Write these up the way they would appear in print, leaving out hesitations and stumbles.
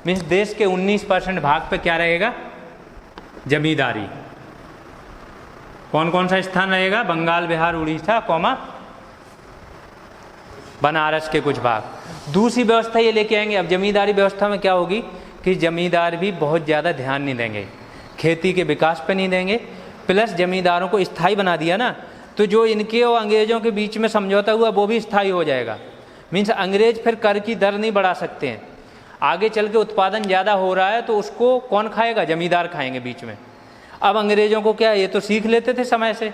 Means देश के 19% भाग पे क्या रहेगा? जमींदारी। कौन कौन सा स्थान रहेगा? बंगाल, बिहार, उड़ीसा, बनारस के कुछ भाग। दूसरी व्यवस्था ये लेके आएंगे। अब जमींदारी व्यवस्था में क्या होगी कि जमींदार भी बहुत ज़्यादा ध्यान नहीं देंगे, खेती के विकास पे नहीं देंगे, प्लस जमींदारों को स्थायी बना दिया ना, तो जो इनके और अंग्रेज़ों के बीच में समझौता हुआ वो भी स्थायी हो जाएगा। मीन्स अंग्रेज फिर कर की दर नहीं बढ़ा सकते हैं। आगे चल के उत्पादन ज़्यादा हो रहा है तो उसको कौन खाएगा? जमींदार खाएंगे बीच में। अब अंग्रेज़ों को क्या, ये तो सीख लेते थे समय से,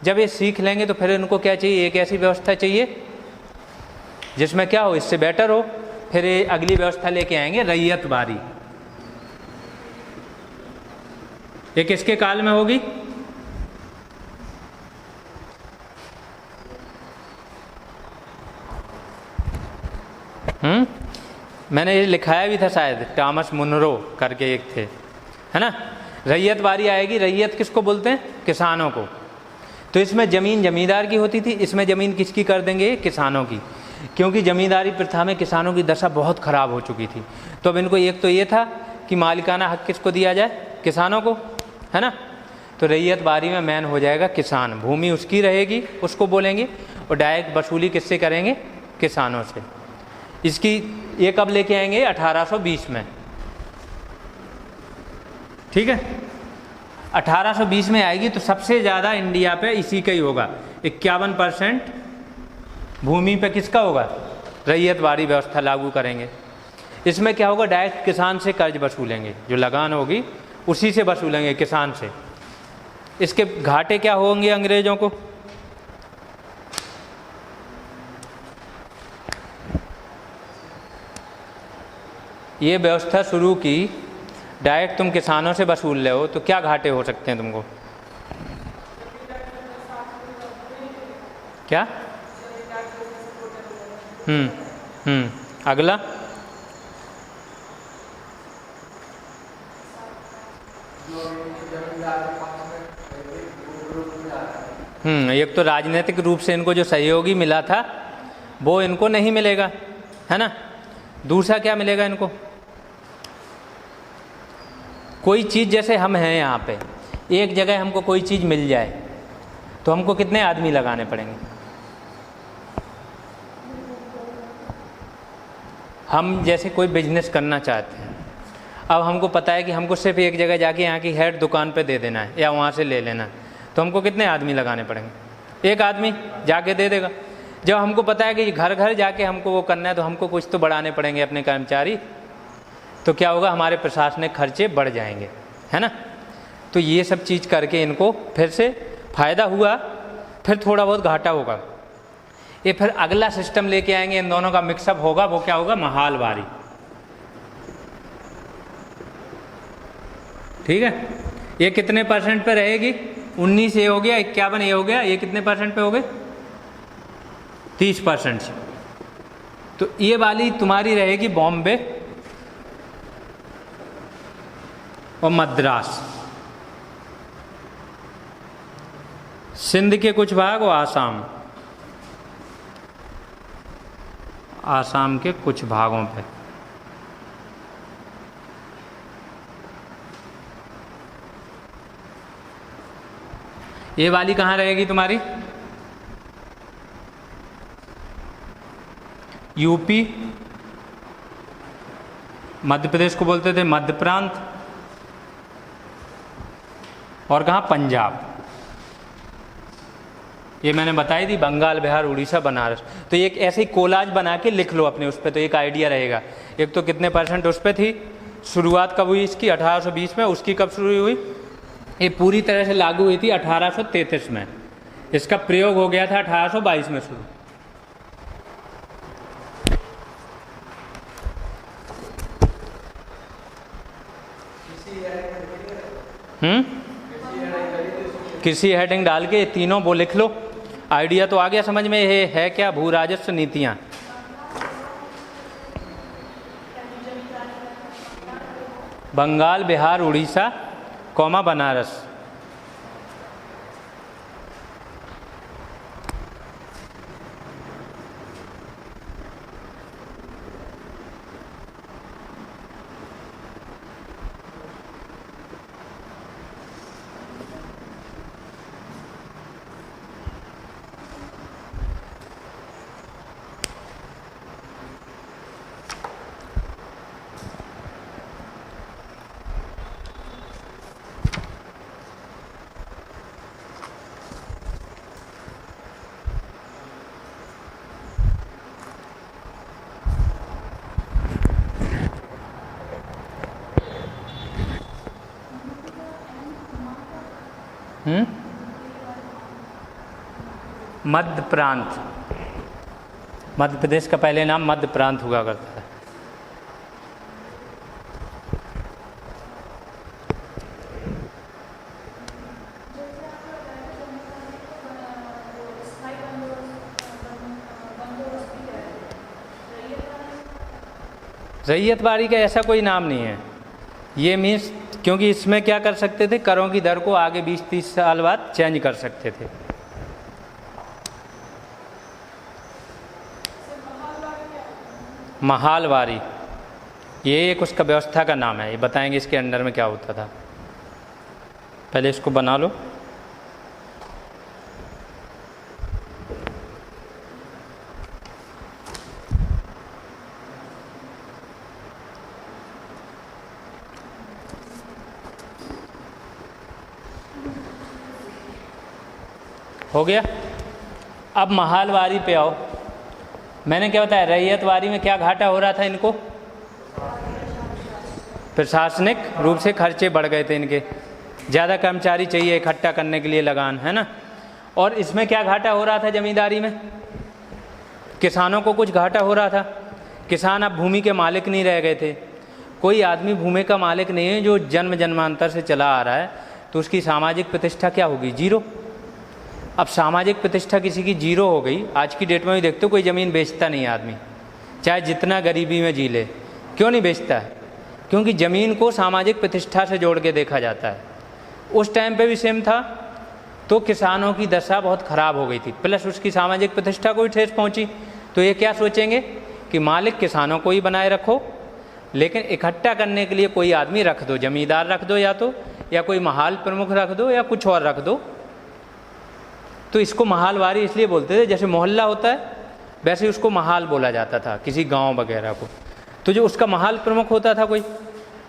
जब ये सीख लेंगे तो फिर इनको क्या चाहिए? एक ऐसी व्यवस्था चाहिए जिसमें क्या हो, इससे बेटर हो। फिर ये अगली व्यवस्था लेके आएंगे, रैयतवारी। ये किसके काल में होगी? मैंने ये लिखाया भी था शायद, टॉमस मुनरो करके एक थे, है ना। रैयतवारी आएगी। रैयत किसको बोलते हैं? किसानों को। तो इसमें ज़मीन जमींदार की होती थी, इसमें ज़मीन किसकी कर देंगे? किसानों की। क्योंकि जमींदारी प्रथा में किसानों की दशा बहुत ख़राब हो चुकी थी। तो अब इनको एक तो ये था कि मालिकाना हक किसको दिया जाए? किसानों को, है ना। तो रैयतवारी में मेन हो जाएगा किसान, भूमि उसकी रहेगी, उसको बोलेंगे, और डायरेक्ट वसूली किससे करेंगे? किसानों से। इसकी ये कब लेके आएंगे? 1820 में, ठीक है। 1820 में आएगी तो सबसे ज़्यादा इंडिया पे इसी का ही होगा। 51% भूमि पे किसका होगा? रैयतवारी व्यवस्था लागू करेंगे। इसमें क्या होगा? डायरेक्ट किसान से कर्ज वसूलेंगे, जो लगान होगी उसी से वसूलेंगे, किसान से। इसके घाटे क्या होंगे अंग्रेजों को? ये व्यवस्था शुरू की, डायरेक्ट तुम किसानों से वसूल ले हो तो क्या घाटे हो सकते हैं तुमको? क्या? अगला, एक तो राजनीतिक रूप से इनको जो सहयोगी मिला था वो इनको नहीं मिलेगा, है ना। दूसरा क्या मिलेगा इनको? कोई चीज़, जैसे हम हैं यहाँ पे, एक जगह हमको कोई चीज़ मिल जाए तो हमको कितने आदमी लगाने पड़ेंगे? हम जैसे कोई बिजनेस करना चाहते हैं, अब हमको पता है कि हमको सिर्फ एक जगह जाके यहाँ की हेड दुकान पे दे देना है या वहाँ से ले लेना है, तो हमको कितने आदमी लगाने पड़ेंगे? एक आदमी जाके दे देगा। जब हमको पता है कि घर घर जाके हमको वो करना है तो हमको कुछ तो बढ़ाने पड़ेंगे अपने कर्मचारी, तो क्या होगा? हमारे प्रशासनिक खर्चे बढ़ जाएंगे, है ना। तो ये सब चीज़ करके इनको फिर से फ़ायदा हुआ, फिर थोड़ा बहुत घाटा होगा। ये फिर अगला सिस्टम लेके आएंगे, इन दोनों का मिक्सअप होगा, वो क्या होगा? महालवारी, ठीक है। ये कितने परसेंट पे रहेगी? 19 ये हो गया, 51 ये हो गया, ये कितने परसेंट पे हो गए? 30% से। तो ये वाली तुम्हारी रहेगी बॉम्बे और मद्रास, सिंध के कुछ भाग और आसाम के कुछ भागों पे। ये वाली कहाँ रहेगी तुम्हारी? यूपी, मध्य प्रदेश को बोलते थे मध्य प्रांत, और कहाँ? पंजाब। ये मैंने बताई थी, बंगाल, बिहार, उड़ीसा, बनारस। तो एक ऐसे ही कोलाज बना के लिख लो अपने उस पर, तो एक आइडिया रहेगा। एक तो कितने परसेंट उस पर थी, शुरुआत कब हुई इसकी? 1820 में। उसकी कब शुरू हुई? ये पूरी तरह से लागू हुई थी 1833 में। इसका प्रयोग हो गया था 1822 में शुरू। कृषि हेडिंग डाल के तीनों वो लिख लो। आइडिया तो आ गया समझ में? ये है क्या? भू राजस्व नीतियाँ। बंगाल, बिहार, उड़ीसा, बनारस। मध्य प्रांत, मध्य प्रदेश का पहले नाम मध्य प्रांत हुआ करता है। रैयतवाड़ी का ऐसा कोई नाम नहीं है, ये मीन्स क्योंकि इसमें क्या कर सकते थे, करों की दर को आगे 20-30 साल बाद चेंज कर सकते थे। महालवारी ये एक उसका व्यवस्था का नाम है, ये बताएंगे इसके अंडर में क्या होता था। पहले इसको बना लो। हो गया। अब महालवारी पे आओ। मैंने क्या बताया, रैयतवारी में क्या घाटा हो रहा था इनको, प्रशासनिक रूप से खर्चे बढ़ गए थे इनके, ज़्यादा कर्मचारी चाहिए इकट्ठा करने के लिए लगान, है ना। और इसमें क्या घाटा हो रहा था जमींदारी में, किसानों को कुछ घाटा हो रहा था। किसान अब भूमि के मालिक नहीं रह गए थे। कोई आदमी भूमि का मालिक नहीं है जो जन्म जन्मांतर से चला आ रहा है, तो उसकी सामाजिक प्रतिष्ठा क्या होगी, जीरो। अब सामाजिक प्रतिष्ठा किसी की जीरो हो गई। आज की डेट में भी देखते हो कोई ज़मीन बेचता नहीं है आदमी, चाहे जितना गरीबी में जी ले। क्यों नहीं बेचता है, क्योंकि ज़मीन को सामाजिक प्रतिष्ठा से जोड़ के देखा जाता है। उस टाइम पे भी सेम था, तो किसानों की दशा बहुत ख़राब हो गई थी, प्लस उसकी सामाजिक प्रतिष्ठा को भी ठेस पहुंची। तो ये क्या सोचेंगे कि मालिक किसानों को ही बनाए रखो, लेकिन इकट्ठा करने के लिए कोई आदमी रख दो, जमींदार रख दो या कोई महाल प्रमुख रख दो या कुछ और रख दो। तो इसको महालवारी इसलिए बोलते थे, जैसे मोहल्ला होता है वैसे उसको महाल बोला जाता था किसी गांव वगैरह को। तो जो उसका महाल प्रमुख होता था कोई,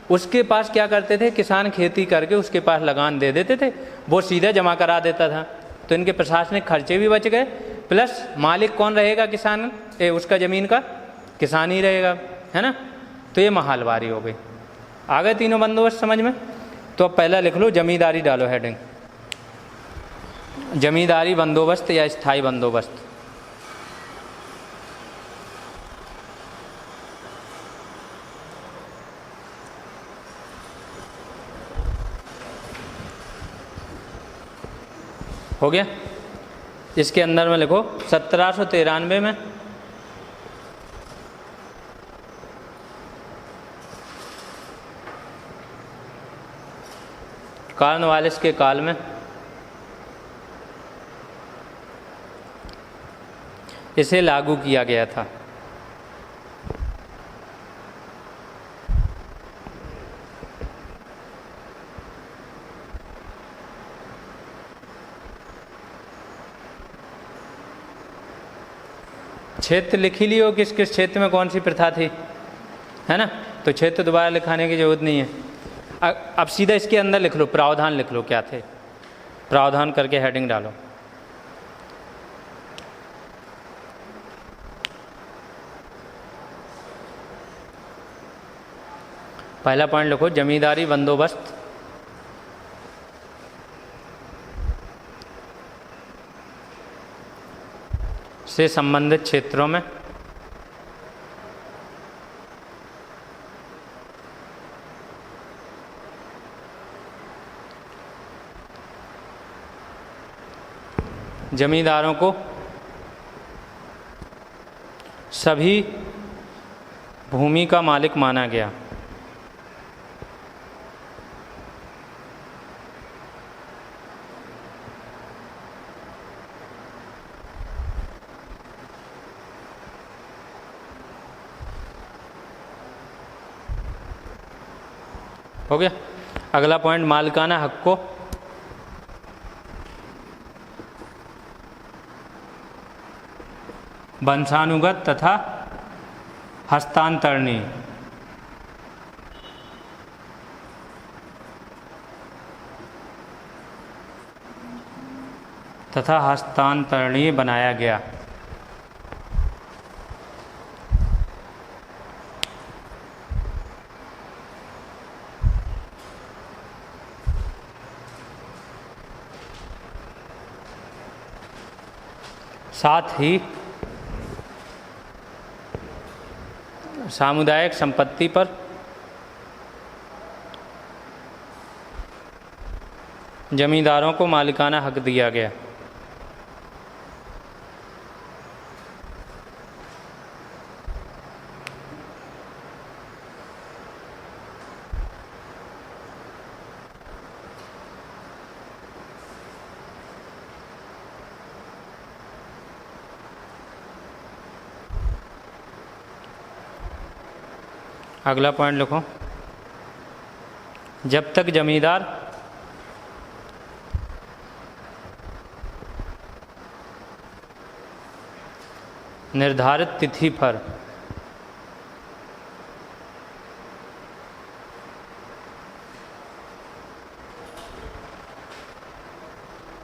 उसके पास क्या करते थे, किसान खेती करके उसके पास लगान दे देते थे, वो सीधा जमा करा देता था। तो इनके प्रशासनिक खर्चे भी बच गए, प्लस मालिक कौन रहेगा, किसान, उसका ज़मीन का किसान ही रहेगा, है ना। तो ये महालवारी हो गई। आ गए तीनों बंदोबस्त समझ में। तो अब पहला लिख लो, जमींदारी डालो हेडिंग, जमींदारी बंदोबस्त या स्थायी बंदोबस्त। हो गया। इसके अंदर में लिखो 1793 में कॉर्नवालिस के काल में इसे लागू किया गया था। क्षेत्र लिख ही लियो किस किस क्षेत्र में कौन सी प्रथा थी, है ना। तो क्षेत्र दोबारा लिखाने की जरूरत नहीं है। अब सीधा इसके अंदर लिख लो, प्रावधान लिख लो क्या थे, प्रावधान करके हेडिंग डालो। पहला पॉइंट लिखो, जमींदारी बंदोबस्त से संबंधित क्षेत्रों में जमींदारों को सभी भूमि का मालिक माना गया। हो गया। अगला पॉइंट, मालिकाना हक को वंशानुगत तथा हस्तांतरणीय बनाया गया। साथ ही सामुदायिक संपत्ति पर जमींदारों को मालिकाना हक दिया गया। अगला पॉइंट लिखो, जब तक जमींदार निर्धारित तिथि पर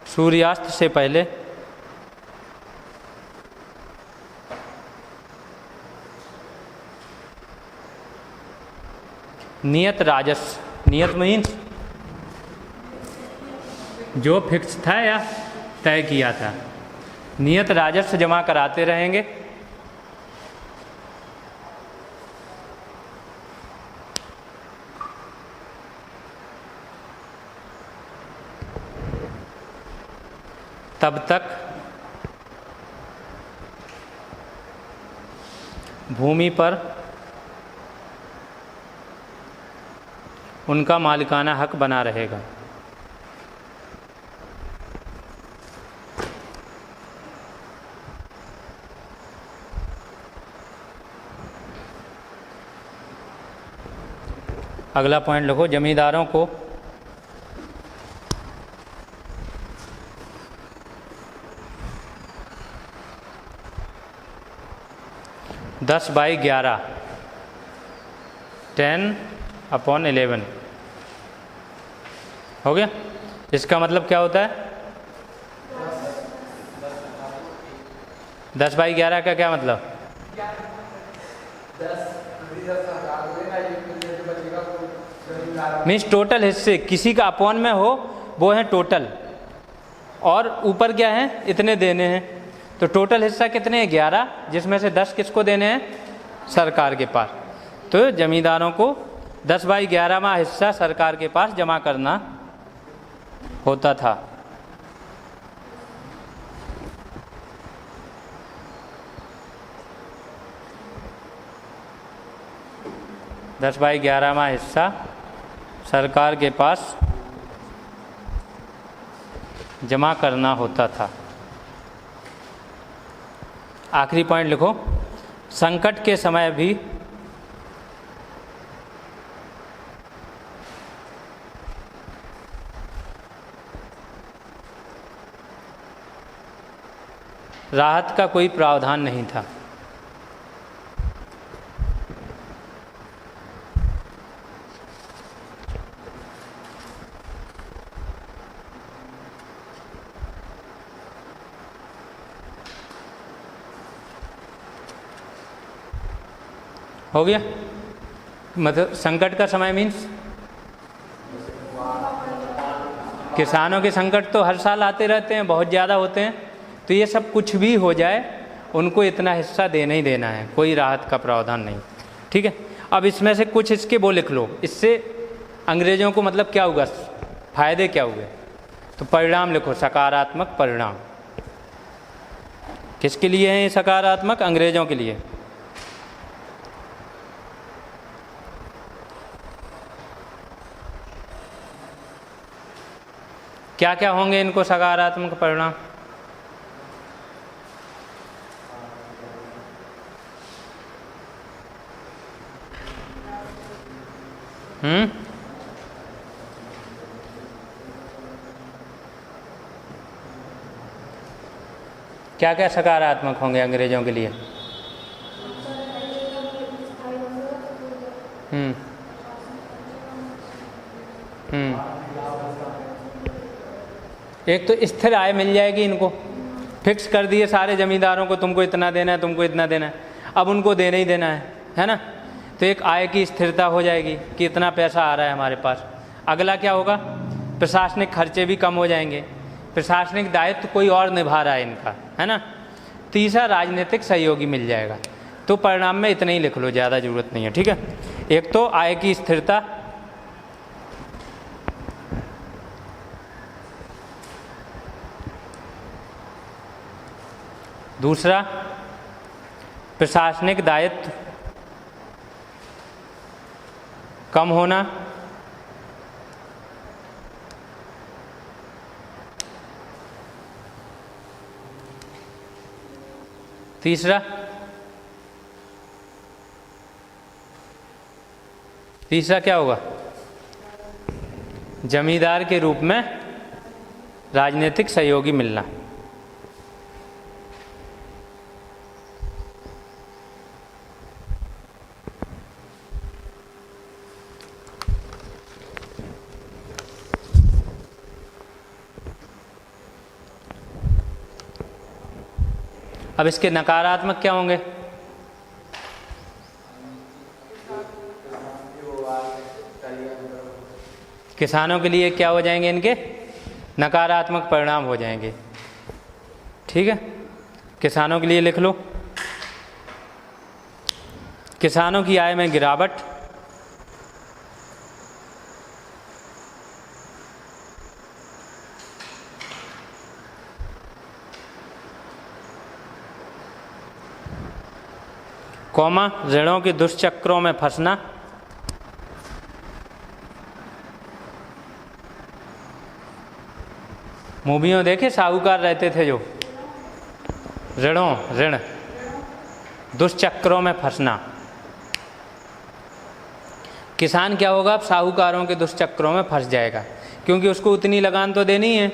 सूर्यास्त से पहले नियत राजस्व, नियत मीन्स जो फिक्स था या तय किया था, नियत राजस्व जमा कराते रहेंगे तब तक भूमि पर उनका मालिकाना हक बना रहेगा। अगला पॉइंट लिखो, जमींदारों को दस बाई 11 10/11 हो गया। इसका मतलब क्या होता है? 10/11 का क्या मतलब? मीन्स टोटल हिस्से किसी का अपॉन में हो वो है टोटल, और ऊपर क्या है? इतने देने हैं। तो टोटल हिस्सा कितने हैं? 11, जिसमें से 10 किसको देने हैं? सरकार के पास। तो जमींदारों को 10/11वां हिस्सा सरकार के पास जमा करना होता था। दस बाई 11वां हिस्सा सरकार के पास जमा करना होता था। आखिरी पॉइंट लिखो, संकट के समय भी राहत का कोई प्रावधान नहीं था। हो गया? मतलब संकट का समय मीन्स किसानों के संकट तो हर साल आते रहते हैं, बहुत ज़्यादा होते हैं। तो ये सब कुछ भी हो जाए उनको इतना हिस्सा देना ही देना है, कोई राहत का प्रावधान नहीं। ठीक है, अब इसमें से कुछ इसके वो लिख लो, इससे अंग्रेज़ों को मतलब क्या हुआ, फ़ायदे क्या हुए। तो परिणाम लिखो, सकारात्मक परिणाम। किसके लिए हैं ये सकारात्मक? अंग्रेज़ों के लिए। क्या क्या होंगे इनको सकारात्मक परिणाम? क्या क्या सकारात्मक होंगे अंग्रेजों के लिए? एक तो स्थिर आय मिल जाएगी इनको, फिक्स कर दिए सारे जमींदारों को, तुमको इतना देना है, तुमको इतना देना है, अब उनको देना ही देना है ना। तो एक आय की स्थिरता हो जाएगी कि इतना पैसा आ रहा है हमारे पास। अगला क्या होगा? प्रशासनिक खर्चे भी कम हो जाएंगे, प्रशासनिक दायित्व कोई और निभा रहा है इनका, है ना। तीसरा राजनीतिक सहयोगी मिल जाएगा। तो परिणाम में इतना ही लिख लो, ज़्यादा ज़रूरत नहीं है, ठीक है। एक तो आय की स्थिरता, दूसरा प्रशासनिक दायित्व कम होना, तीसरा क्या होगा, जमींदार के रूप में राजनीतिक सहयोगी मिलना। अब इसके नकारात्मक क्या होंगे, किसानों के लिए क्या हो जाएंगे, इनके नकारात्मक परिणाम हो जाएंगे, ठीक है। किसानों के लिए लिख लो, किसानों की आय में गिरावट, कौमा ऋणों के दुष्चक्रों में फंसना, मूवियों देखे साहूकार रहते थे जो, ऋण दुष्चक्रों में फंसना। किसान क्या होगा, अब साहूकारों के दुष्चक्रों में फंस जाएगा, क्योंकि उसको उतनी लगान तो देनी है,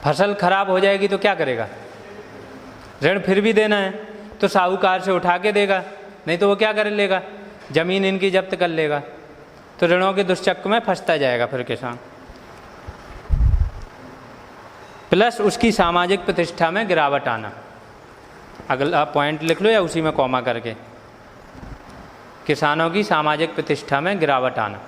फसल खराब हो जाएगी तो क्या करेगा, ऋण फिर भी देना है तो साहूकार से उठा के देगा, नहीं तो वो क्या कर लेगा, जमीन इनकी जब्त कर लेगा, तो ऋणों के दुष्चक्र में फंसता जाएगा फिर किसान। प्लस उसकी सामाजिक प्रतिष्ठा में गिरावट आना। अगला पॉइंट लिख लो या उसी में कॉमा करके, किसानों की सामाजिक प्रतिष्ठा में गिरावट आना।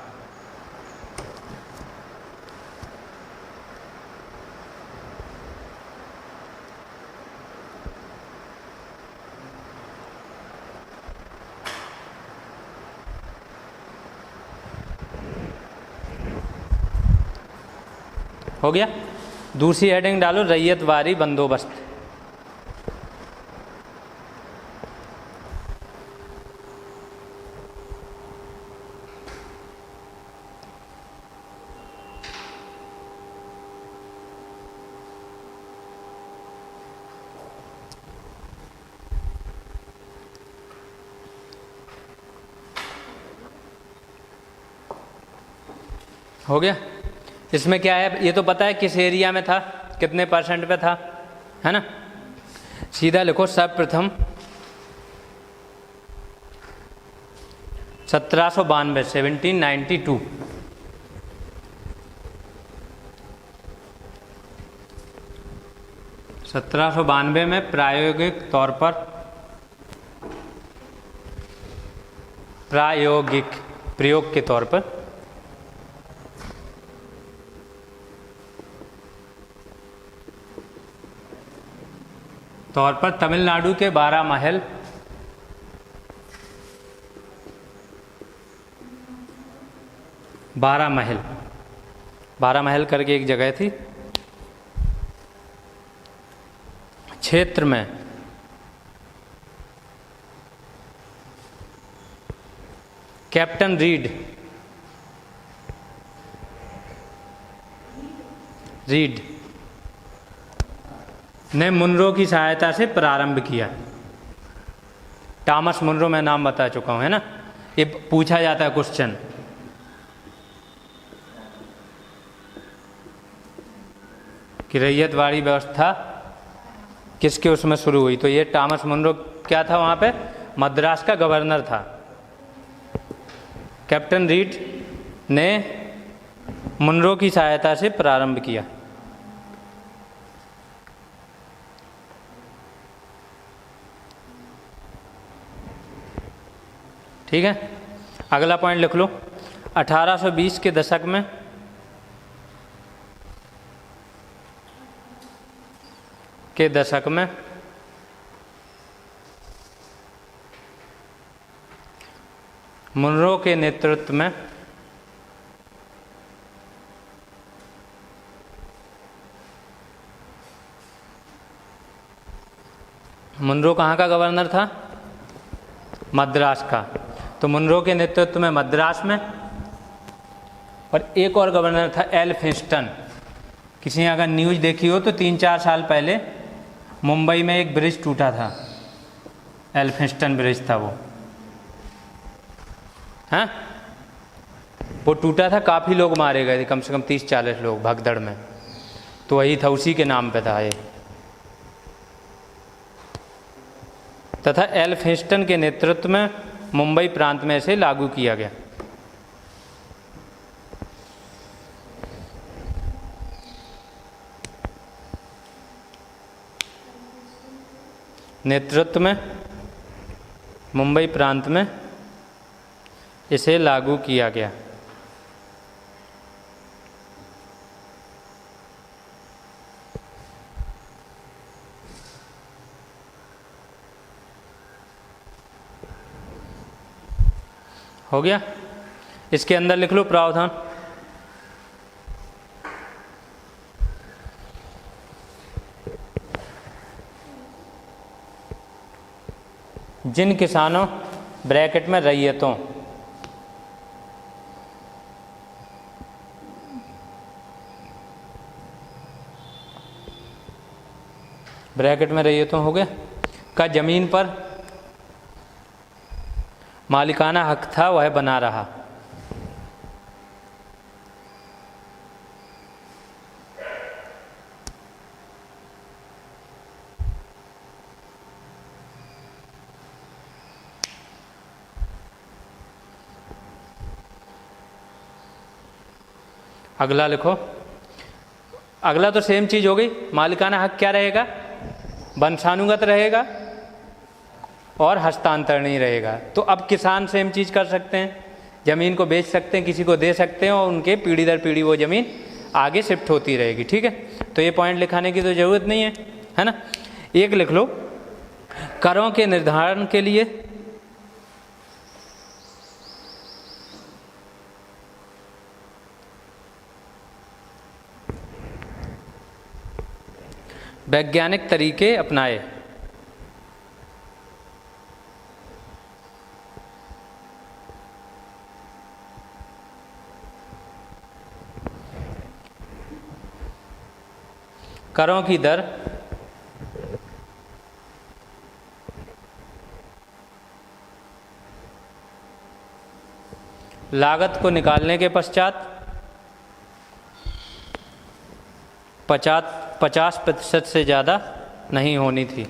हो गया। दूसरी हेडिंग डालो, रैयतवारी बंदोबस्त। हो गया। इसमें क्या है, ये तो पता है किस एरिया में था, कितने % पे था, है ना। सीधा लिखो, सर्वप्रथम 1792 1792 1792 में प्रायोगिक प्रयोग के तौर पर तमिलनाडु के 12 महल करके एक जगह थी, क्षेत्र में कैप्टन रीड ने मुनरो की सहायता से प्रारंभ किया। टॉमस मुनरो मैं नाम बता चुका हूं, है ना, ये पूछा जाता है क्वेश्चन। कि रैयतवाड़ी व्यवस्था किसके उसमें शुरू हुई, तो ये टॉमस मुनरो क्या था, वहाँ पे मद्रास का गवर्नर था। कैप्टन रीड ने मुनरो की सहायता से प्रारंभ किया। ठीक है। अगला पॉइंट लिख लो, 1820 के दशक में के दशक में मुनरो के नेतृत्व में मुनरो कहाँ का गवर्नर था? मद्रास का। तो मुनरो के नेतृत्व में मद्रास में, और एक और गवर्नर था एल्फिंस्टन। किसी ने अगर न्यूज़ देखी हो तो 3-4 साल पहले मुंबई में एक ब्रिज टूटा था, एल्फिंस्टन ब्रिज था वो, हाँ वो टूटा था, काफ़ी लोग मारे गए थे, कम से कम 30-40 लोग भगदड़ में। तो वही था, उसी के नाम पे था ये। तथा एल्फिंस्टन के नेतृत्व में मुंबई प्रांत में इसे लागू किया गया। नेतृत्व में मुंबई प्रांत में इसे लागू किया गया। हो गया। इसके अंदर लिख लो प्रावधान। जिन किसानों ब्रैकेट में रैयतों ब्रैकेट में रैयतों हो गया का जमीन पर मालिकाना हक था वह बना रहा। अगला लिखो। अगला तो सेम चीज हो गई। मालिकाना हक क्या रहेगा? वंशानुगत रहेगा और हस्तांतरणीय रहेगा। तो अब किसान सेम चीज़ कर सकते हैं, ज़मीन को बेच सकते हैं, किसी को दे सकते हैं, और उनके पीढ़ी दर पीढ़ी वो ज़मीन आगे शिफ्ट होती रहेगी। ठीक है, तो ये पॉइंट लिखाने की तो ज़रूरत नहीं है ना। एक लिख लो, करों के निर्धारण के लिए वैज्ञानिक तरीके अपनाए। करों की दर लागत को निकालने के पश्चात 50% से ज़्यादा नहीं होनी थी।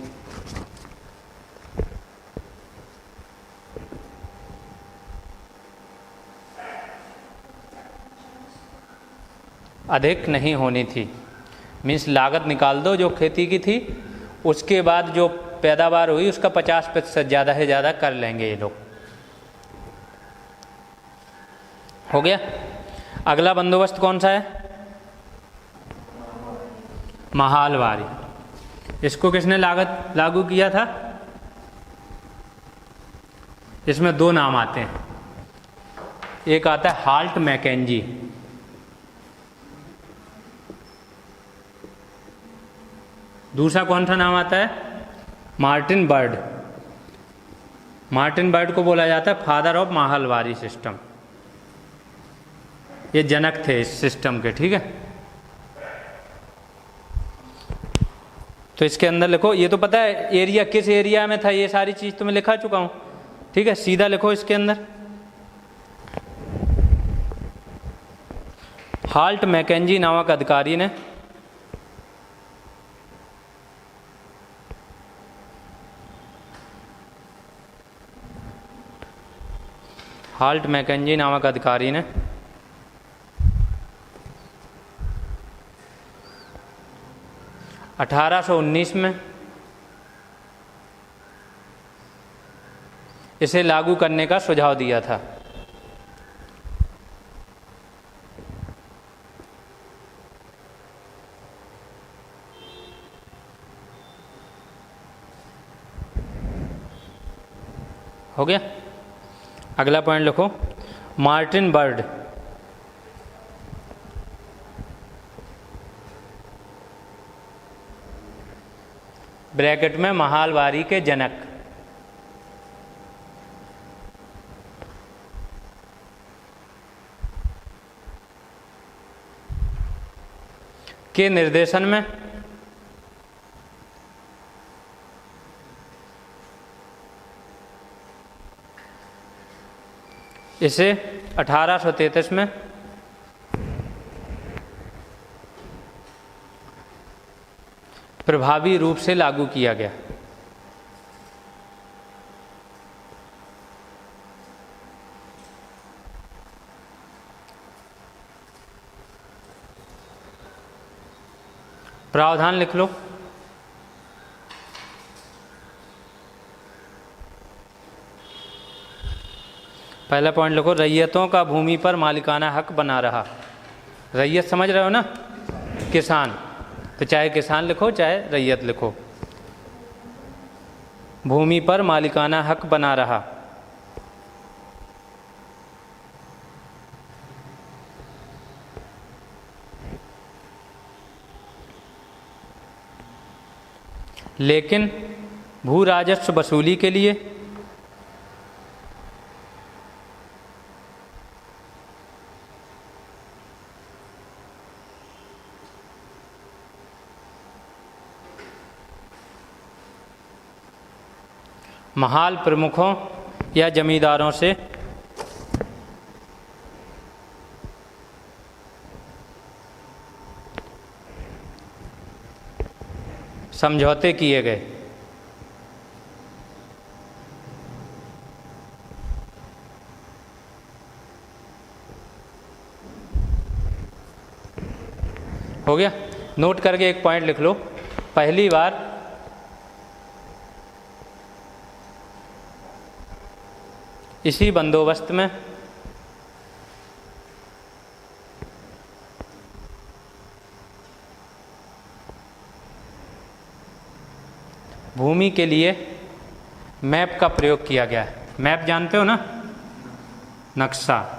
अधिक नहीं होनी थी। मीन्स लागत निकाल दो जो खेती की थी, उसके बाद जो पैदावार हुई उसका 50% ज़्यादा से ज़्यादा कर लेंगे ये लोग। हो गया। अगला बंदोबस्त कौन सा है? महालवारी। इसको किसने लागू किया था? इसमें 2 नाम आते हैं। एक आता है हाल्ट मैकेंजी, दूसरा कौन सा नाम आता है? Martin bird. मार्टिन बर्ड को बोला जाता है फादर ऑफ माहलवारी सिस्टम। ये जनक थे इस सिस्टम के। ठीक है, तो इसके अंदर लिखो। ये तो पता है एरिया किस एरिया में था, ये सारी चीज़ तो मैं लिखा चुका हूँ। ठीक है, सीधा लिखो इसके अंदर। हाल्ट मैकेंजी नामक अधिकारी ने हाल्ट मैकेंजी नामक अधिकारी ने 1819 में इसे लागू करने का सुझाव दिया था। हो गया। अगला पॉइंट लिखो, मार्टिन बर्ड ब्रैकेट में महालवारी के जनक के निर्देशन में इसे 1833 में प्रभावी रूप से लागू किया गया। प्रावधान लिख लो। पहला पॉइंट लिखो, रैयतों का भूमि पर मालिकाना हक बना रहा। रैयत समझ रहे हो ना, किसान, तो चाहे किसान लिखो चाहे रैयत लिखो। भूमि पर मालिकाना हक बना रहा। लेकिन भू राजस्व वसूली के लिए महाल प्रमुखों या जमींदारों से समझौते किए गए। हो गया। नोट करके एक पॉइंट लिख लो, पहली बार इसी बंदोबस्त में भूमि के लिए मैप का प्रयोग किया गया है। मैप जानते हो ना, नक्शा।